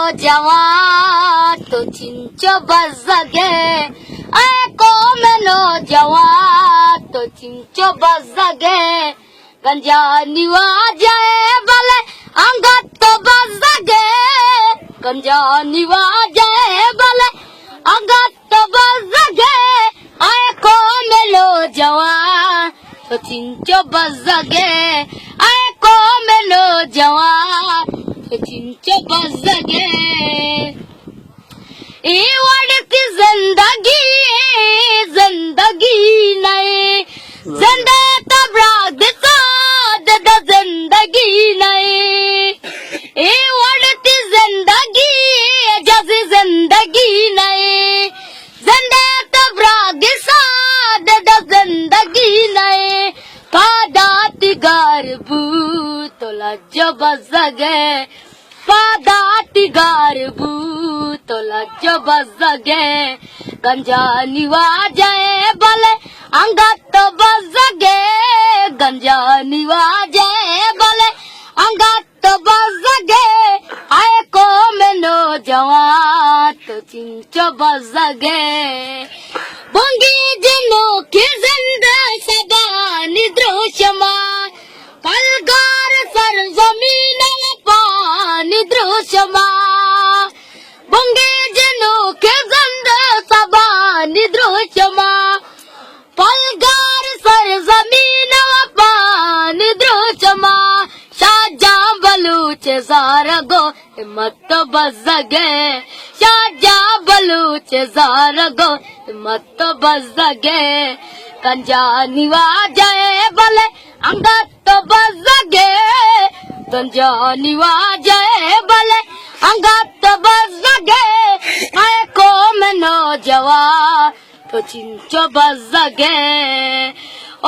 नौजवान तो चिंचो बजगे को में नौजवान तो चिंचो बजगे गंजा निवा जाए बले अंगत तो बजगे गंजा निवा जाए बले अंगत तो बजगे को में नौजवान तो चिंचो बजगे को में नौजवान तो चिंचो बजगे ये वड़ती जिंदगी नहीं जिंदगी तबराग साद जिंदगी नहीं ये वड़ती जिंदगी जैसी जिंदगी नहीं जिंदगी तबराग साद जिंदगी नहीं पादाती गारबू तो लज्जो बजगे पादाती गारबू तो लज्जो बजगे गंजा निवा जाए बले अंगत तो बजगे गंजा निवा जाए बले अंगत तो बजगे आए को में नौजवान तो चिंचो बजगे बंगी जनो की जिंदा सबानी द्रोशमा पलगार सर जमीन पानी द्रोशमा बंगे जनो के जिंदा सबानी द्रोशमा पलगार सर जमीन पानी द्रोशमा शाहजा बलूच ज़ारगो हिम्मत बजगे शाहजा बलूच ज़ारगो हिम्मत बजगे गंजा निवा जाए बले अंगत बजगे गंजा निवा जाए बले अंगत बजगे को में नौजवान तो चिंचो बजगे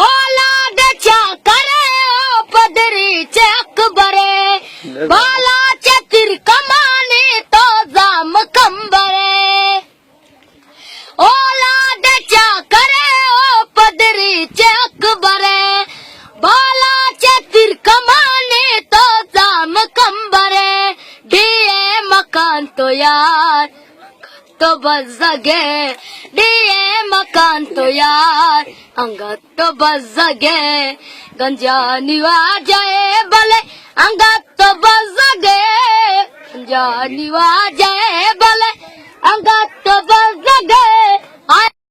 औलाद चा करे ओ पदरी चक बरे बाला चतिर कमाने तो जाम कंबरे औलाद चा करे ओ पदरी चक बरे बाला चतिर कमाने तो जाम कंबरे दिए मकान तो यार तो बजगे दिए मकान तो यार अंगत तो बजगे गंजा निवा जाए बले अंगत तो बजगे गंजा निवा जाए बले अंगत तो बजगे